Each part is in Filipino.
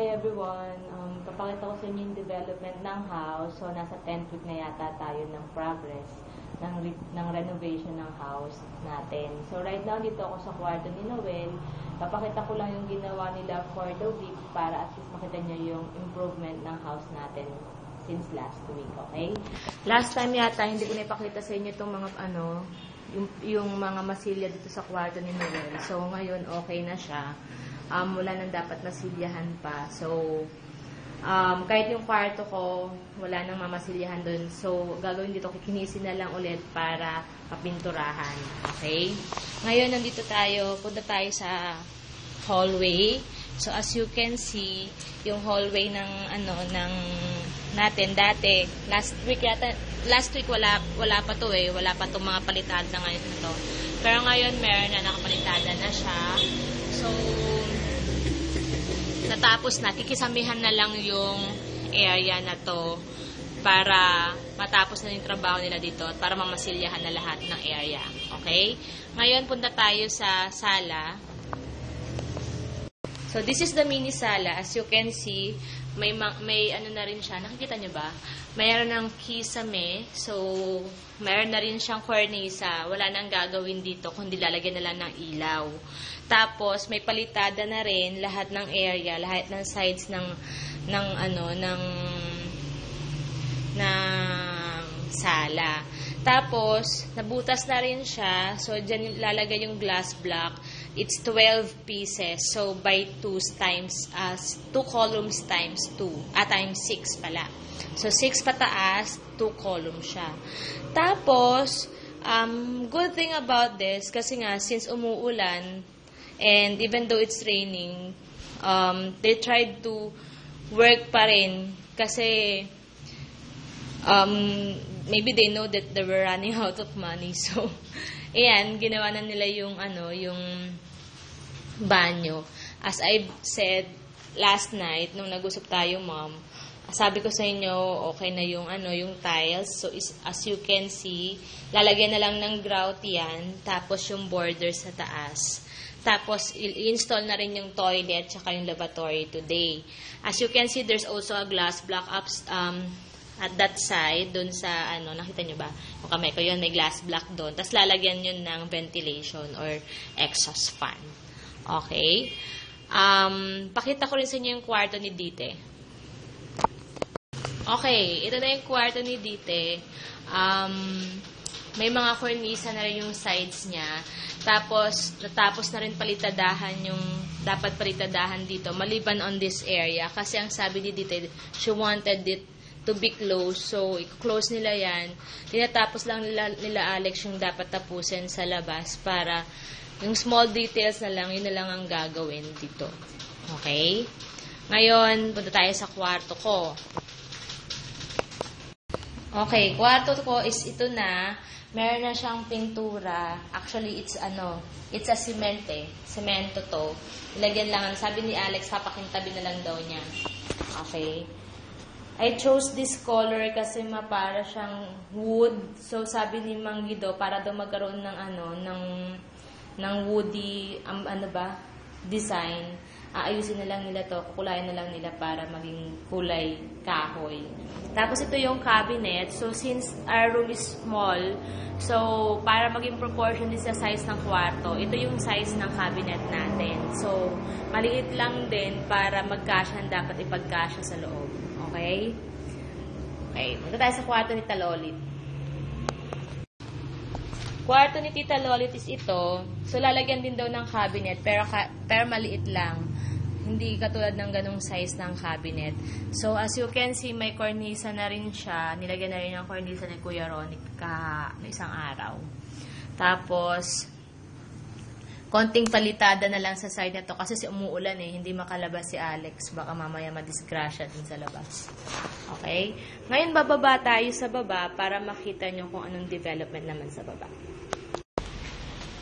Hi everyone! Papakita ko sa inyo yung development ng house. So, nasa 10th week na yata tayo ng progress ng renovation ng house natin. So, right now, dito ako sa kwarto ni Noel. Papakita ko lang yung ginawa nila for the week para at least makita nyo yung improvement ng house natin since last week, okay? Last time yata, hindi ko na ipakita sa inyo itong mga yung mga masilya dito sa kwarto ni Noel. So, ngayon, okay na siya. Wala nang dapat masilyahan pa. So, kahit yung kwarto ko, wala nang mamasilyahan dun. So, gagawin dito, kikinisin na lang ulit para papinturahan. Okay? Ngayon, nandito tayo, punta tayo sa hallway. So, as you can see, yung hallway ng, natin dati, last week wala pa to eh. Wala pa itong mga palitada na ngayon ito. Pero ngayon, meron na nakapalitada na siya. So, natapos na, kikisamihan na lang yung area na to para matapos na yung trabaho nila dito at para mamasilyahan na lahat ng area. Okay? Ngayon, punta tayo sa sala. So, this is the mini sala. As you can see, may ano na rin siya. Nakikita nyo ba? Mayroon ng kisame. So, mayroon na rin siyang cornisa. Wala nang gagawin dito kundi lalagyan na lang ng ilaw. Tapos, may palitada na rin lahat ng area, lahat ng sides ng sala. Tapos, nabutas na rin siya. So, dyan lalagay yung glass block. It's 12 pieces. So, by 2 columns times 2. Times 6 pala. So, 6 pataas, 2 columns siya. Tapos, good thing about this, kasi nga, since umuulan, and even though it's raining, they tried to work pa rin kasi maybe they know that they were running out of money. So, ayan, ginawa na nila yung banyo. As I said last night, nung nag-usap tayo, mom, sabi ko sa inyo, okay na yung yung tiles. So, as you can see, lalagyan na lang ng grout yan, tapos yung border sa taas. Tapos, i-install na rin yung toilet tsaka yung lavatory today. As you can see, there's also a glass block up at that side, dun sa, nakita nyo ba? Yung kamay ko yun, may glass block dun. Tapos, lalagyan yun ng ventilation or exhaust fan. Okay? Pakita ko rin sa inyo yung kwarto ni Dite. Okay, ito na yung kwarto ni Dite. May mga cornisa na rin yung sides niya. Tapos, natapos na rin palitadahan yung dapat palitadahan dito, maliban on this area. Kasi ang sabi ni Dite, she wanted it to be closed. So, i-close nila yan. Tinatapos lang nila Alex yung dapat tapusin sa labas para yung small details na lang, yun na lang ang gagawin dito. Okay? Ngayon, punta tayo sa kwarto ko. Okay, kwarto ko is ito na. Meron na siyang pintura. Actually, it's a cement eh. Semento to. Ilagyan lang. Sabi ni Alex, papakintabi na lang daw niya. Okay. I chose this color kasi para siyang wood. So, sabi ni Mang Guido, para daw magkaroon ng woody, design. Aayusin na lang nila to, kukulayan na lang nila para maging kulay kahoy. Tapos ito yung cabinet. So, since our room is small, so, para maging proportion din sa size ng kwarto, ito yung size ng cabinet natin. So, maliit lang din para magkasya, dapat ipagkasya sa loob. Okay? Okay, punta tayo sa kwarto ni Talolit. Kwarto ni Tita Lolit is ito. So, lalagyan din daw ng cabinet, pero maliit lang. Hindi katulad ng ganong size ng cabinet. So, as you can see, may cornisa na rin siya. Nilagyan na rin ng cornisa ni Kuya Ronnie no isang araw. Tapos, konting palitada na lang sa side na to kasi umuulan eh. Hindi makalabas si Alex. Baka mamaya madisgrasya din sa labas. Okay? Ngayon, bababa tayo sa baba para makita nyo kung anong development naman sa baba.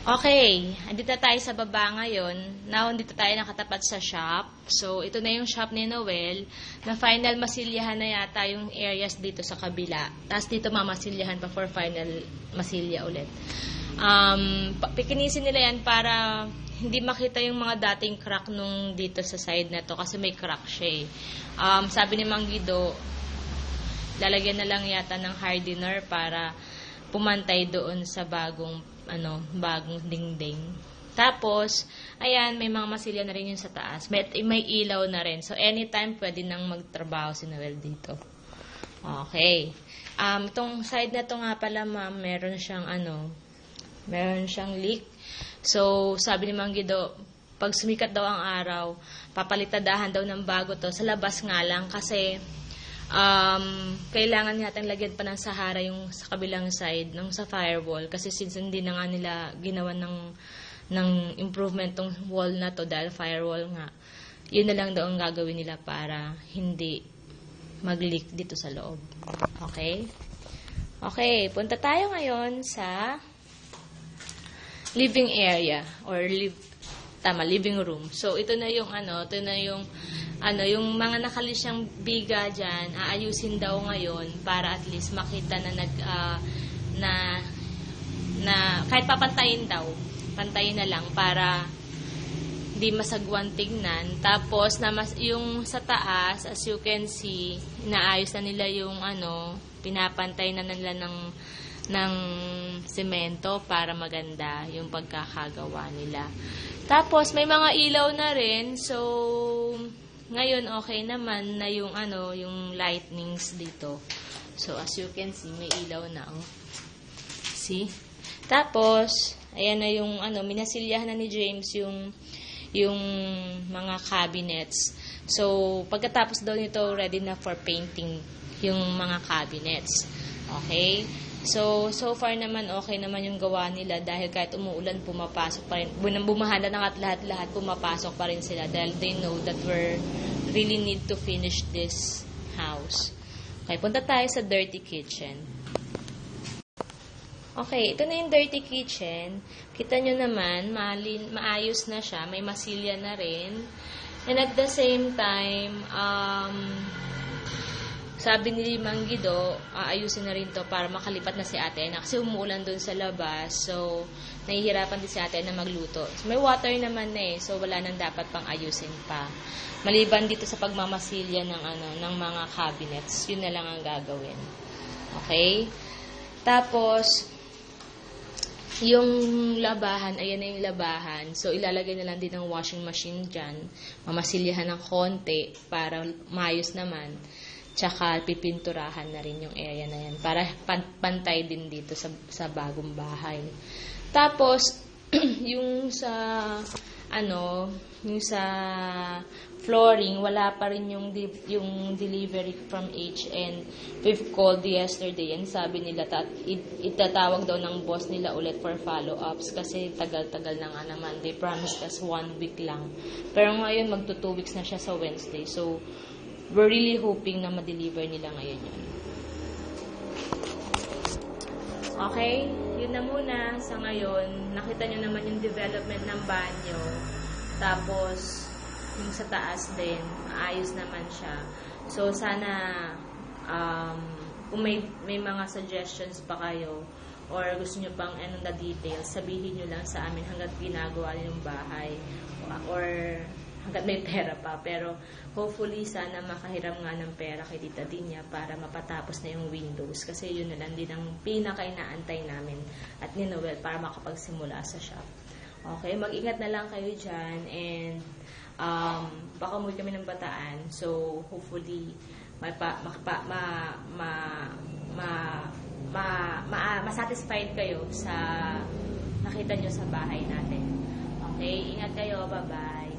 Okay, andito tayo sa baba ngayon. Now, andito tayo nakatapat sa shop. So, ito na yung shop ni Noel. Na final masilyahan na yata yung areas dito sa kabila. Tapos dito mamasilyahan pa for final masilya ulit. Pikinisin nila yan para hindi makita yung mga dating crack nung dito sa side na to kasi may crack siya eh. Sabi ni Mang Guido, lalagyan na lang yata ng hardener para pumantay doon sa bagong dingding. Tapos, ayan, may mga masilya na rin yun sa taas. May ilaw na rin. So, anytime pwede nang magtrabaho si Noel dito. Okay. Itong side na to nga pala, ma'am, meron siyang leak. So, sabi ni Mang Guido, pag sumikat daw ang araw, papalitadahan daw ng bago to. Sa labas nga lang kasi kailangan natin lagyan pa ng Sahara yung sa kabilang side ng sa firewall kasi since hindi na nga nila ginawa ng improvement tong wall na to dahil firewall nga, yun na lang daw ang gagawin nila para hindi mag-leak dito sa loob. Okay? Okay, punta tayo ngayon sa living area or living room. So ito na yung yung mga nakalisyang biga diyan, aayusin daw ngayon para at least makita na kahit papantayin daw, pantayin na lang para hindi masagwan tingnan. Tapos yung sa taas, as you can see, inaayos na nila yung pinapantay na nila ng semento para maganda yung pagkakagawa nila. Tapos may mga ilaw na rin. So ngayon okay naman na yung yung lightnings dito. So as you can see, may ilaw na See? Tapos ayan na yung minasilyahan na ni James yung mga cabinets. So pagkatapos daw nito ready na for painting yung mga cabinets. Okay? So far naman okay naman yung gawa nila dahil kahit umuulan pumapasok pa rin. Bumahala na at lahat pumapasok pa rin sila dahil they know that we really need to finish this house. Okay, punta tayo sa dirty kitchen. Okay, ito na yung dirty kitchen. Kita nyo naman, maayos na siya. May masilya na rin. And at the same time, sabi ni Mang Guido, ayusin na rin to para makalipat na si Ate Ena. Kasi umuulan doon sa labas. So, nahihirapan din si Ate Ena magluto. So, may water naman na eh. So, wala nang dapat pang ayusin pa. Maliban dito sa pagmamasilya ng mga cabinets. Yun na lang ang gagawin. Okay? Tapos, yung labahan, ayan na yung labahan. So, ilalagay na lang din ng washing machine dyan. Mamasilyahan ng konti para maayos naman. Tsaka pipinturahan na rin yung area na yan para pantay din dito sa bagong bahay. Tapos yung sa flooring, wala pa rin yung delivery from HN. We've called yesterday and sabi nila itatawag daw ng boss nila ulit for follow-ups kasi tagal-tagal na nga naman. They promised us 1 week lang. Pero ngayon magto 2 weeks na siya sa Wednesday. So we're really hoping na ma-deliver nila ngayon yun. Okay? Yun na muna sa ngayon. Nakita nyo naman yung development ng banyo. Tapos, yung sa taas din, maayos naman siya. So, sana kung may mga suggestions pa kayo or gusto nyo pang na details, sabihin nyo lang sa amin hanggat ginagawa yung bahay or hanggat may pera pa. Pero hopefully sana makahiram nga ng pera kay Tita Dinya para mapatapos na yung windows kasi yun na lang din ang pinaka-inaantay namin at ni Noel para makapagsimula sa shop. Okay, mag-ingat na lang kayo dyan and baka umuwi kami ng Bataan. So hopefully masatisfied kayo sa nakita nyo sa bahay natin. Okay, ingat kayo, bye-bye.